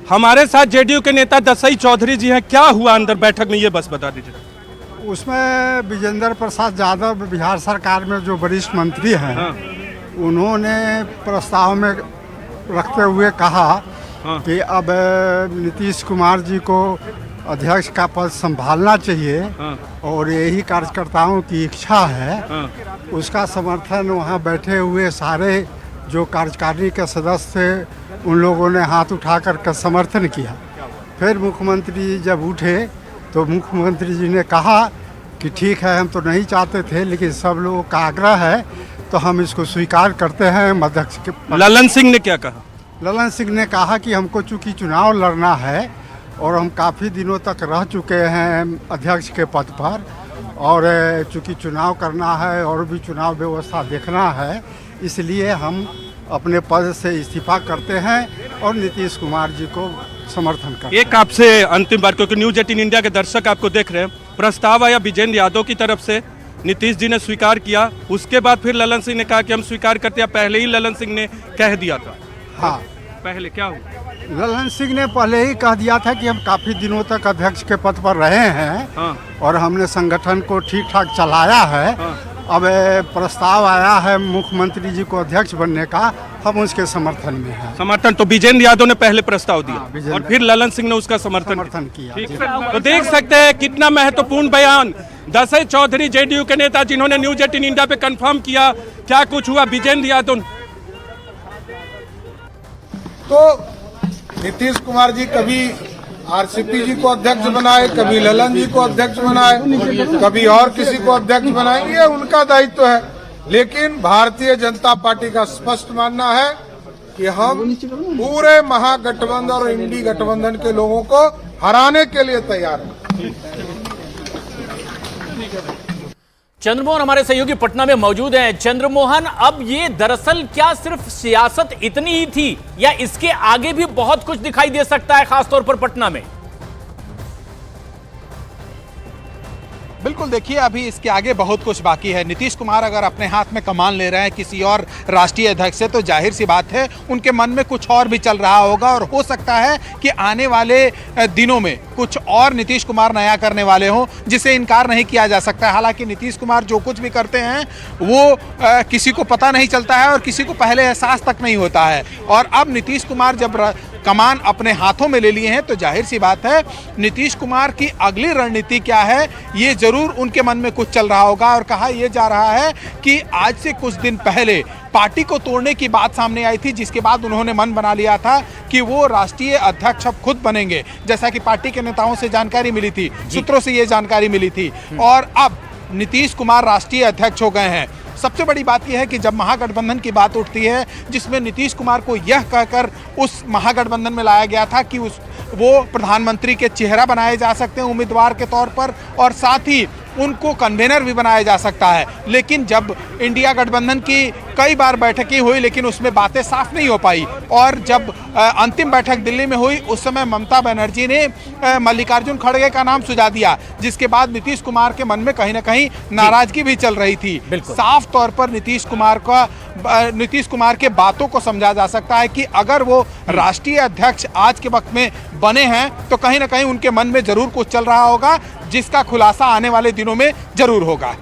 हमारे साथ जेडीयू के नेता दसई चौधरी जी हैं। क्या हुआ अंदर बैठक में, ये बस बता दीजिए। उसमें विजेंद्र प्रसाद यादव बिहार सरकार में जो वरिष्ठ मंत्री हैं, उन्होंने प्रस्ताव में रखते हुए कहा कि अब नीतीश कुमार जी को अध्यक्ष का पद संभालना चाहिए और यही कार्यकर्ताओं की इच्छा है। उसका समर्थन वहाँ बैठे हुए सारे जो कार्यकारिणी के सदस्य थे, उन लोगों ने हाथ उठाकर के समर्थन किया। फिर मुख्यमंत्री जब उठे तो मुख्यमंत्री जी ने कहा कि ठीक है, हम तो नहीं चाहते थे, लेकिन सब लोगों का आग्रह है तो हम इसको स्वीकार करते हैं अध्यक्ष के। ललन सिंह ने क्या कहा? ललन सिंह ने कहा कि हमको चूँकि चुनाव लड़ना है और हम काफ़ी दिनों तक रह चुके हैं अध्यक्ष के पद पर, और चूँकि चुनाव करना है और भी चुनाव व्यवस्था देखना है, इसलिए हम अपने पद से इस्तीफा करते हैं और नीतीश कुमार जी को समर्थन करते हैं। एक आपसे अंतिम बार, क्योंकि न्यूज 18 इंडिया के दर्शक आपको देख रहे हैं, प्रस्ताव आया विजेंद्र यादव की तरफ से, नीतीश जी ने स्वीकार किया, उसके बाद फिर ललन सिंह ने कहा कि हम स्वीकार करते हैं। पहले ही ललन सिंह ने कह दिया था। हाँ, पहले क्या हुआ? ललन सिंह ने पहले ही कह दिया था कि हम काफ़ी दिनों तक अध्यक्ष के पद पर रहे हैं और हमने संगठन को ठीक ठाक चलाया है। अब प्रस्ताव आया है मुख्यमंत्री जी को अध्यक्ष बनने का, हम उसके समर्थन में हैं। समर्थन तो विजेंद्र यादव ने पहले प्रस्ताव दिया और फिर ललन सिंह ने उसका समर्थन किया। तो देख सकते हैं कितना महत्वपूर्ण बयान दसई चौधरी जेडीयू के नेता, जिन्होंने न्यूज 18 इंडिया पे कंफर्म किया। क्या कुछ हुआ? विजेंद्र यादव तो नीतीश कुमार जी कभी आरसीपी जी को अध्यक्ष बनाए, कभी ललन जी को अध्यक्ष बनाए, कभी और किसी को अध्यक्ष बनाए, ये उनका दायित्व है। लेकिन भारतीय जनता पार्टी का स्पष्ट मानना है कि हम पूरे महागठबंधन और इंडी गठबंधन के लोगों को हराने के लिए तैयार हैं। चंद्रमोहन हमारे सहयोगी पटना में मौजूद हैं। चंद्रमोहन, अब ये दरअसल क्या सिर्फ सियासत इतनी ही थी या इसके आगे भी बहुत कुछ दिखाई दे सकता है, खासतौर पर पटना में? बिल्कुल, देखिए अभी इसके आगे बहुत कुछ बाकी है। नीतीश कुमार अगर अपने हाथ में कमान ले रहे हैं किसी और राष्ट्रीय अध्यक्ष से, तो जाहिर सी बात है उनके मन में कुछ और भी चल रहा होगा और हो सकता है कि आने वाले दिनों में कुछ और नीतीश कुमार नया करने वाले हों, जिसे इनकार नहीं किया जा सकता। हालांकि नीतीश कुमार जो कुछ भी करते हैं वो किसी को पता नहीं चलता है और किसी को पहले एहसास तक नहीं होता है। और अब नीतीश कुमार जब कमान अपने हाथों में ले लिए हैं तो जाहिर सी बात है नीतीश कुमार की अगली रणनीति क्या है, ये जरूर उनके मन में कुछ चल रहा होगा। और कहा यह जा रहा है कि आज से कुछ दिन पहले पार्टी को तोड़ने की बात सामने आई थी, जिसके बाद उन्होंने मन बना लिया था कि वो राष्ट्रीय अध्यक्ष अब खुद बनेंगे, जैसा कि पार्टी के नेताओं से जानकारी मिली थी, सूत्रों से ये जानकारी मिली थी। और अब नीतीश कुमार राष्ट्रीय अध्यक्ष हो गए हैं। सबसे बड़ी बात यह है कि जब महागठबंधन की बात उठती है, जिसमें नीतीश कुमार को यह कहकर उस महागठबंधन में लाया गया था कि वो प्रधानमंत्री के चेहरा बनाए जा सकते हैं उम्मीदवार के तौर पर, और साथ ही उनको कन्वेनर भी बनाया जा सकता है। लेकिन जब इंडिया गठबंधन की कई बार बैठकें हुई, लेकिन उसमें बातें साफ नहीं हो पाई, और जब अंतिम बैठक दिल्ली में हुई, उस समय ममता बनर्जी ने मल्लिकार्जुन खड़गे का नाम सुझा दिया, जिसके बाद नीतीश कुमार के मन में कहीं ना कहीं नाराजगी भी चल रही थी। साफ तौर पर नीतीश कुमार के बातों को समझा जा सकता है कि अगर वो राष्ट्रीय अध्यक्ष आज के वक्त में बने हैं तो कहीं ना कहीं उनके मन में जरूर कुछ चल रहा होगा, जिसका खुलासा आने वाले दिनों में जरूर होगा।